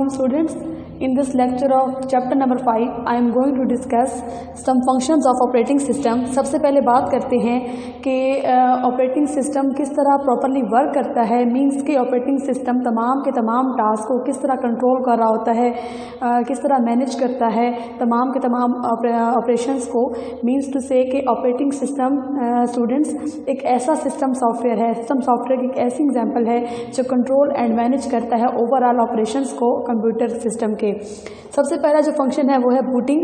Assalamualaikum students. In this lecture of chapter number 5, I am going to discuss some functions of operating system. सबसे पहले बात करते हैं कि ऑपरेटिंग सिस्टम किस तरह प्रॉपरली वर्क करता है, मींस कि ऑपरेटिंग सिस्टम तमाम के तमाम टास्क को किस तरह कंट्रोल कर रहा होता है, किस तरह मैनेज करता है तमाम के तमाम ऑपरेशंस को। मींस टू से कि ऑपरेटिंग सिस्टम स्टूडेंट्स एक ऐसा सिस्टम सॉफ्टवेयर है, सिस्टम सॉफ्टवेयर की एक ऐसी एग्जांपल है जो कंट्रोल एंड मैनेज करता है ओवरऑल ऑपरेशंस को कंप्यूटर सिस्टम के। सबसे पहला जो फंक्शन है वो है booting.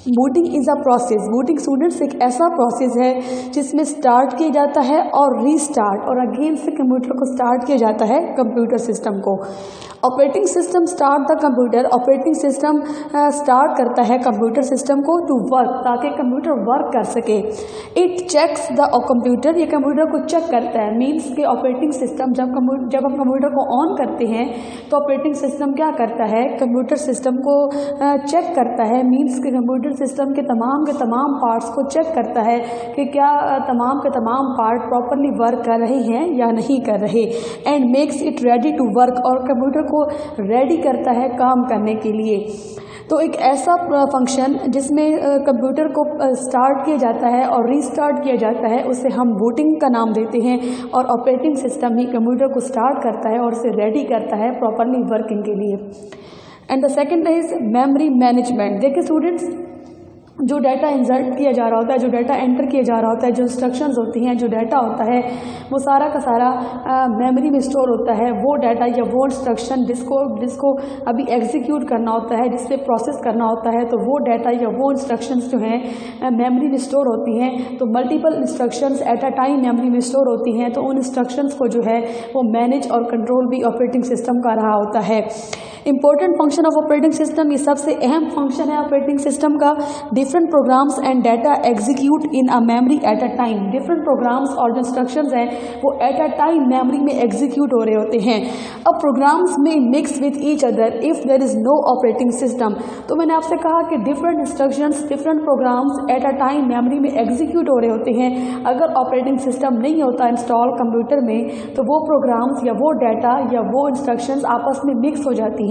Booting is a process. Booting students एक ऐसा प्रोसेस है जिसमें स्टार्ट किया जाता है और रीस्टार्ट और अगेन से कंप्यूटर को स्टार्ट किया जाता है कंप्यूटर सिस्टम को। Operating system start the computer. Operating system start करता है कंप्यूटर सिस्टम को टू वर्क, ताकि कंप्यूटर वर्क कर सके। इट चेक्स द कंप्यूटर, ये कंप्यूटर को चेक करता है। मीन्स कि ऑपरेटिंग सिस्टम जब हम कंप्यूटर को ऑन करते हैं तो ऑपरेटिंग सिस्टम क्या करता है, कंप्यूटर सिस्टम को चेक करता है। मीन्स कि कंप्यूटर सिस्टम के तमाम पार्ट्स को चेक करता है कि क्या तमाम के तमाम पार्ट प्रॉपरली वर्क कर रहे हैं या नहीं कर रहे, and makes it ready to work, और कंप्यूटर को रेडी करता है काम करने के लिए। तो एक ऐसा फंक्शन जिसमें कंप्यूटर को स्टार्ट किया जाता है और रीस्टार्ट किया जाता है उसे हम बूटिंग का नाम देते हैं, और ऑपरेटिंग सिस्टम ही कंप्यूटर को स्टार्ट करता है और उसे रेडी करता है प्रॉपरली वर्किंग के लिए। And the second is memory management. देखिए स्टूडेंट्स, जो डाटा इंसर्ट किया जा रहा होता है, जो डाटा एंटर किया जा रहा होता है, जो इंस्ट्रक्शंस होती हैं, जो डाटा होता है वो सारा का सारा मेमोरी में स्टोर होता है। वो डाटा या वो इंस्ट्रक्शन जिसको अभी एग्जीक्यूट करना होता है, जिस पे प्रोसेस करना होता है, तो वो डाटा या वो इंस्ट्रक्शंस जो हैं मेमोरी में स्टोर होती हैं। तो multiple instructions eight a time memory में स्टोर होती हैं, तो उन इंस्ट्रक्शंस को जो है वो मैनेज और कंट्रोल भी ऑपरेटिंग सिस्टम का रहा होता है। Important function of operating system, ये सबसे अहम फंक्शन है ऑपरेटिंग सिस्टम का। Different programs and data execute in a memory at a time. Different programs और जो इंस्ट्रक्शंस हैं वो एट अ टाइम मेमोरी में एग्जीक्यूट हो रहे होते हैं। अब प्रोग्राम्स में mix with each other if there is no operating system. तो मैंने आपसे कहा कि different instructions, different programs at a time memory में एग्जीक्यूट हो रहे होते हैं। अगर ऑपरेटिंग सिस्टम नहीं होता इंस्टॉल कंप्यूटर में तो वो प्रोग्राम्स या वो डाटा या वो इंस्ट्रक्शंस आपस में मिक्स हो जाती हैं।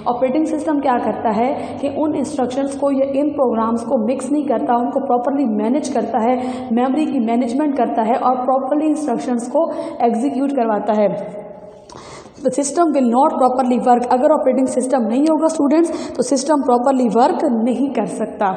ऑपरेटिंग सिस्टम क्या करता है कि उन इंस्ट्रक्शंस को या इन प्रोग्राम्स को मिक्स नहीं करता, उनको प्रॉपरली मैनेज करता है, मेमोरी की मैनेजमेंट करता है और प्रॉपरली इंस्ट्रक्शंस को एग्जीक्यूट करवाता है। The system will not properly work. अगर ऑपरेटिंग सिस्टम नहीं होगा स्टूडेंट्स तो सिस्टम प्रॉपरली वर्क नहीं कर सकता।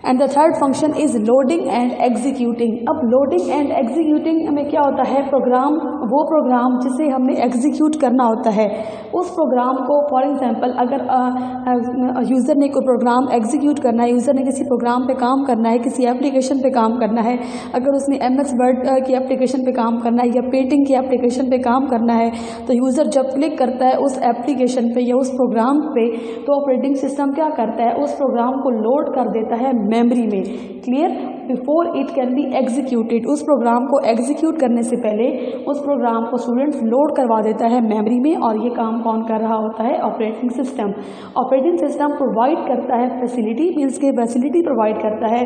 And the third function is loading and executing. अब लोडिंग एंड एग्जीक्यूटिंग में क्या होता है, प्रोग्राम, वो प्रोग्राम जिसे हमने एग्जीक्यूट करना होता है उस प्रोग्राम को, फॉर एग्जांपल अगर यूज़र ने कोई प्रोग्राम एग्जीक्यूट करना है, यूज़र ने किसी प्रोग्राम पे काम करना है, किसी एप्लीकेशन पे काम करना है, अगर उसने MS वर्ड की एप्लीकेशन पे काम करना है या पेंटिंग की एप्लीकेशन पे काम करना है, तो यूज़र जब क्लिक करता है उस एप्लीकेशन पे या उस प्रोग्राम पे तो ऑपरेटिंग सिस्टम क्या करता है, उस प्रोग्राम को लोड कर देता है मेमोरी में। Clear? Before it can be executed. उस प्रोग्राम को एग्जीक्यूट करने से पहले उस प्रोग्राम को स्टूडेंट्स लोड करवा देता है मेमोरी में, और ये काम कौन कर रहा होता है, operating system. Operating system provide करता है फैसिलिटी, मीन्स के फैसिलिटी प्रोवाइड करता है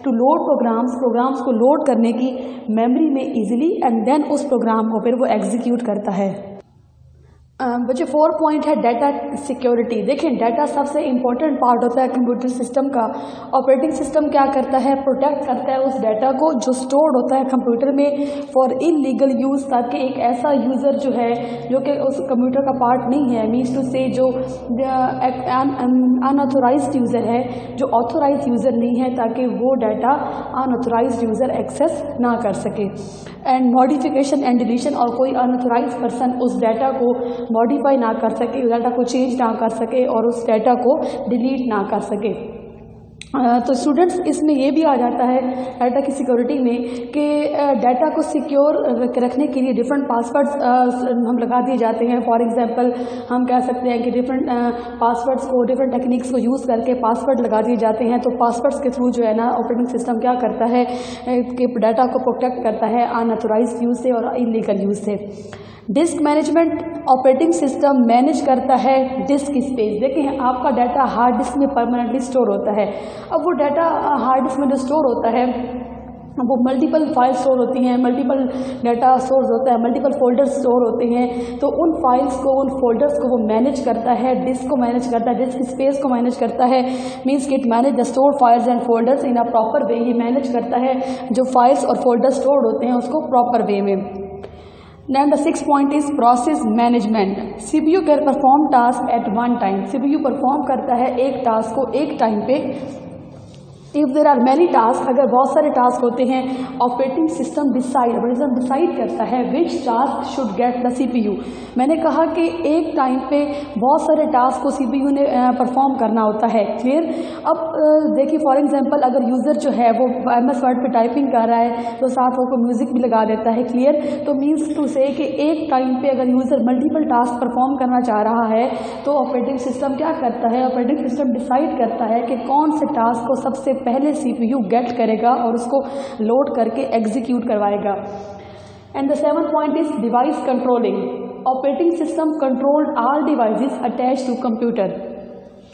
टू लोड प्रोग्राम्स को लोड करने की मेमोरी में इजीली, एंड देन उस प्रोग्राम को फिर वो एग्जीक्यूट करता है। बच्चे 4 पॉइंट है डाटा सिक्योरिटी। देखें, डाटा सबसे इंपॉर्टेंट पार्ट होता है कंप्यूटर सिस्टम का। ऑपरेटिंग सिस्टम क्या करता है, प्रोटेक्ट करता है उस डाटा को जो स्टोर्ड होता है कंप्यूटर में फॉर इलीगल यूज़, ताकि एक ऐसा यूज़र जो है जो कि उस कंप्यूटर का पार्ट नहीं है, मीन्स टू से जो अनऑथोराइज्ड यूज़र है, जो ऑथोराइज यूज़र नहीं है, ताकि वो डाटा अनऑथोराइज्ड यूज़र एक्सेस ना कर सके। एंड मॉडिफिकेशन एंड डिलीशन, और कोई अनऑथोराइज पर्सन उस डाटा को मॉडिफाई ना कर सके, डाटा को चेंज ना कर सके और उस डाटा को डिलीट ना कर सके। तो स्टूडेंट्स इसमें ये भी आ जाता है डाटा की सिक्योरिटी में कि डाटा को सिक्योर रखने के लिए डिफरेंट पासवर्ड्स हम लगा दिए जाते हैं। फॉर एग्जांपल हम कह सकते हैं कि डिफरेंट पासवर्ड्स को, डिफरेंट टेक्निक्स को यूज़ करके पासवर्ड लगा दिए जाते हैं। तो पासवर्ड्स के थ्रू जो है ना ऑपरेटिंग सिस्टम क्या करता है कि डाटा को प्रोटेक्ट करता है अनऑथोराइज्ड यूज़ से और इलीगल यूज़ से। Disc management, operating system manage करता है डिस्क स्पेस। देखिए आपका डाटा हार्ड डिस्क में परमानेंटली स्टोर होता है। अब वो डाटा हार्ड डिस्क में जो स्टोर होता है वो मल्टीपल फाइल स्टोर होती हैं, मल्टीपल डाटा सोर्स होता है, मल्टीपल फोल्डर्स स्टोर होते हैं। तो उन फाइल्स को, उन फोल्डर्स को वो मैनेज करता है, डिस्क को मैनेज करता है, डिस्क स्पेस को मैनेज करता है। Means it manage the store files and folders in a proper way. ये मैनेज करता है जो फाइल्स और फोल्डर्स स्टोर्ड होते हैं उसको प्रॉपर वे में। Then the sixth point is process management. CPU can perform task at one time. CPU perform करता है एक टास्क को एक टाइम पे। If there are many task, अगर बहुत सारे टास्क होते हैं, ऑपरेटिंग सिस्टम डिसाइड करता है which task should get the CPU। मैंने कहा कि एक टाइम पे बहुत सारे टास्क को CPU ने परफॉर्म करना होता है। क्लियर। अब देखिए फॉर एग्जांपल अगर यूज़र जो है वो MS वर्ड पे टाइपिंग कर रहा है तो साथ वो म्यूज़िक भी लगा देता है। क्लियर। तो मीन्स टू से कि एक टाइम पे अगर यूज़र मल्टीपल टास्क परफॉर्म करना चाह रहा है तो ऑपरेटिंग सिस्टम क्या करता है, ऑपरेटिंग सिस्टम डिसाइड करता है कि कौन से टास्क को सबसे पहले CPU गेट करेगा और उसको लोड करके एग्जीक्यूट करवाएगा। And the seventh point is device controlling. Operating system controlled all devices attach to computer.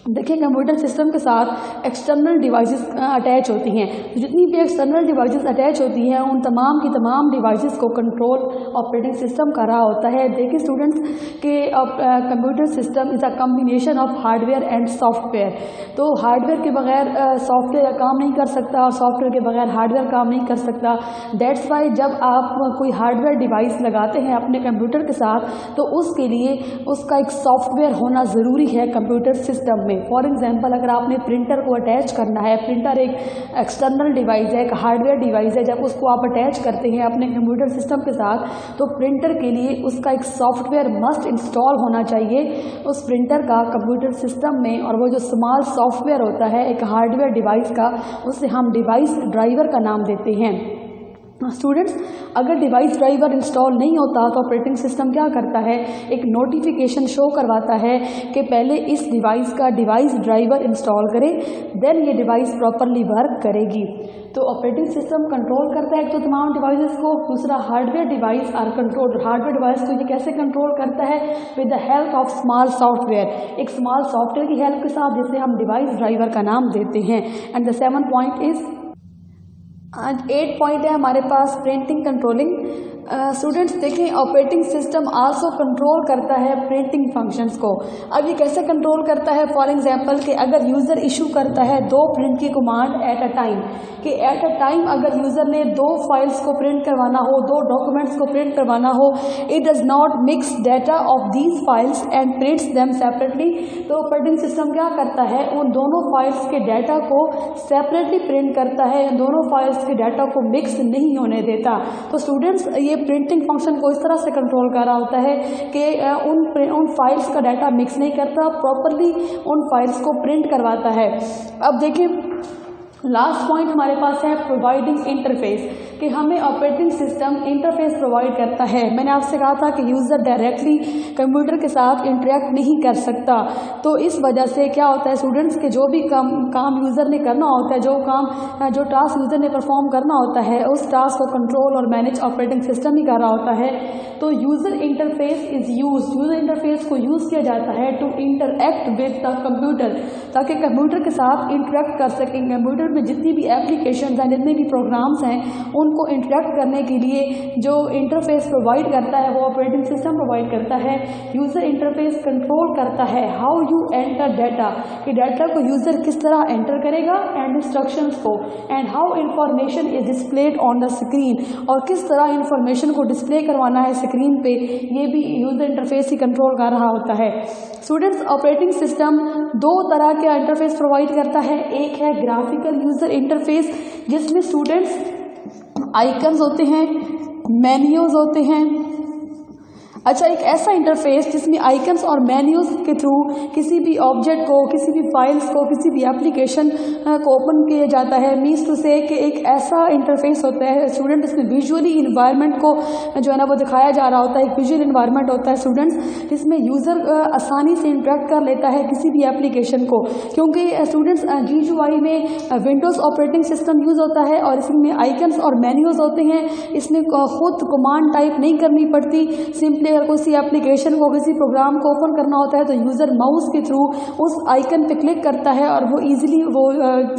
देखिए कंप्यूटर सिस्टम के साथ एक्सटर्नल डिवाइसेस अटैच होती हैं। जितनी भी एक्सटर्नल डिवाइसेस अटैच होती हैं उन तमाम की तमाम डिवाइसेस को कंट्रोल ऑपरेटिंग सिस्टम कर रहा होता है। देखिए स्टूडेंट्स के computer system is a combination of hardware and software. तो हार्डवेयर के बगैर सॉफ्टवेयर काम नहीं कर सकता और सॉफ्टवेयर के बगैर हार्डवेयर काम नहीं कर सकता। दैट्स वाई जब आप कोई हार्डवेयर डिवाइस लगाते हैं अपने कंप्यूटर के साथ तो उसके लिए उसका एक सॉफ्टवेयर होना ज़रूरी है कंप्यूटर सिस्टम में। फॉर एग्जांपल अगर आपने प्रिंटर को अटैच करना है, प्रिंटर एक एक्सटर्नल डिवाइस है, एक हार्डवेयर डिवाइस है, जब उसको आप अटैच करते हैं अपने कंप्यूटर सिस्टम के साथ तो प्रिंटर के लिए उसका एक सॉफ्टवेयर मस्ट इंस्टॉल होना चाहिए उस प्रिंटर का कंप्यूटर सिस्टम में। और वो जो स्मॉल सॉफ्टवेयर होता है एक हार्डवेयर डिवाइस का, उसे हम डिवाइस ड्राइवर का नाम देते हैं। स्टूडेंट्स अगर डिवाइस ड्राइवर इंस्टॉल नहीं होता तो ऑपरेटिंग सिस्टम क्या करता है, एक नोटिफिकेशन शो करवाता है कि पहले इस डिवाइस का डिवाइस ड्राइवर इंस्टॉल करें, देन ये डिवाइस प्रॉपरली वर्क करेगी। तो ऑपरेटिंग सिस्टम कंट्रोल करता है एक तो तमाम डिवाइसेस को, दूसरा hardware device are control. Hardware device को ये कैसे कंट्रोल करता है, with the help of small software, एक स्मॉल सॉफ्टवेयर की हेल्प के साथ जिसे हम डिवाइस ड्राइवर का नाम देते हैं। And the seventh point is, आज 8 पॉइंट है हमारे पास प्रिंटिंग कंट्रोलिंग। स्टूडेंट्स देखें ऑपरेटिंग सिस्टम आल्सो कंट्रोल करता है प्रिंटिंग फंक्शंस को। अब ये कैसे कंट्रोल करता है, फॉर एग्जांपल कि अगर यूज़र इशू करता है 2 प्रिंट की कमांड एट अ टाइम, कि एट अ टाइम अगर यूज़र ने 2 फाइल्स को प्रिंट करवाना हो, 2 डॉक्यूमेंट्स को प्रिंट करवाना हो, it does not mix data of these files and prints them separately. तो ऑपरेटिंग सिस्टम क्या करता है, उन दोनों फाइल्स के डाटा को सेपरेटली प्रिंट करता है, दोनों फाइल्स के डाटा को मिक्स नहीं होने देता। तो स्टूडेंट्स ये प्रिंटिंग फंक्शन को इस तरह से कंट्रोल कर रहा होता है कि उन फाइल्स का डाटा मिक्स नहीं करता, प्रॉपरली उन फाइल्स को प्रिंट करवाता है। अब देखिए लास्ट पॉइंट हमारे पास है प्रोवाइडिंग इंटरफेस, कि हमें ऑपरेटिंग सिस्टम इंटरफेस प्रोवाइड करता है। मैंने आपसे कहा था कि यूज़र डायरेक्टली कंप्यूटर के साथ इंटरेक्ट नहीं कर सकता, तो इस वजह से क्या होता है स्टूडेंट्स के जो भी काम यूज़र ने करना होता है, जो टास्क यूज़र ने परफॉर्म करना होता है, उस टास्क को कंट्रोल और मैनेज ऑपरेटिंग सिस्टम ही कर रहा होता है। तो user interface is use, user interface को यूज़ किया जाता है टू इंटरएक्ट विद द कंप्यूटर, ताकि कंप्यूटर के साथ इंटरेक्ट कर सकें। कंप्यूटर में जितनी भी एप्लीकेशन हैं, जितने भी प्रोग्राम्स हैं, उनको इंटरेक्ट करने के लिए जो इंटरफेस प्रोवाइड करता है वो ऑपरेटिंग सिस्टम प्रोवाइड करता है। यूज़र इंटरफेस कंट्रोल करता है हाउ यू एंटर डाटा, कि डाटा को यूज़र किस तरह एंटर करेगा एंड इंस्ट्रक्शंस को, and how information is displayed on the screen, और किस तरह इंफॉर्मेशन को डिस्प्ले करवाना है स्क्रीन पे, ये भी यूज़र इंटरफेस ही कंट्रोल कर रहा होता है। स्टूडेंट्स ऑपरेटिंग सिस्टम 2 तरह के इंटरफेस प्रोवाइड करता है। एक है ग्राफिकल यूज़र इंटरफेस, जिसमें स्टूडेंट्स आइकन्स होते हैं, मेन्यूज़ होते हैं। अच्छा, एक ऐसा इंटरफेस जिसमें आइकन्स और मेन्यूज़ के थ्रू किसी भी ऑब्जेक्ट को, किसी भी फाइल्स को, किसी भी एप्लीकेशन को ओपन किया जाता है। मीन्स टू से कि एक ऐसा इंटरफेस होता है स्टूडेंट जिसमें विजुअली इन्वायरमेंट को जो है ना वो दिखाया जा रहा होता है। एक विजुअल इन्वायरमेंट होता है स्टूडेंट्स जिसमें यूज़र आसानी से इंटरेक्ट कर लेता है किसी भी एप्लीकेशन को, क्योंकि स्टूडेंट्स GUI में विंडोज़ ऑपरेटिंग सिस्टम यूज़ होता है और इसमें आइकन्स और मेन्यूज़ होते हैं। इसमें खुद कमांड टाइप नहीं करनी पड़ती, सिंपली अगर किसी एप्लीकेशन को, किसी प्रोग्राम को ओपन करना होता है तो यूज़र माउस के थ्रू उस आइकन पे क्लिक करता है और वो ईजिली वो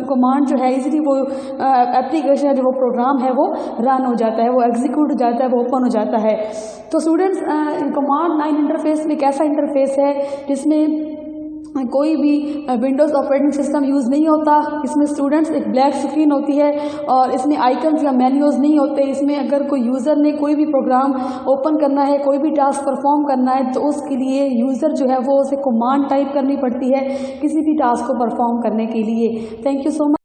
कमांड जो है, ईजिली वो एप्लीकेशन है, जो वो प्रोग्राम है वो रन हो जाता है, वो एग्जीक्यूट हो जाता है, वो ओपन हो जाता है। तो स्टूडेंट्स, कमांड लाइन इंटरफेस में एक ऐसा इंटरफेस है जिसमें कोई भी विंडोज़ ऑपरेटिंग सिस्टम यूज़ नहीं होता। इसमें स्टूडेंट्स एक ब्लैक स्क्रीन होती है और इसमें आइकन्स या मेन्यूज़ नहीं होते। इसमें अगर कोई यूज़र ने कोई भी प्रोग्राम ओपन करना है, कोई भी टास्क परफॉर्म करना है, तो उसके लिए यूज़र जो है वो उसे कमांड टाइप करनी पड़ती है किसी भी टास्क को परफॉर्म करने के लिए। Thank you so much.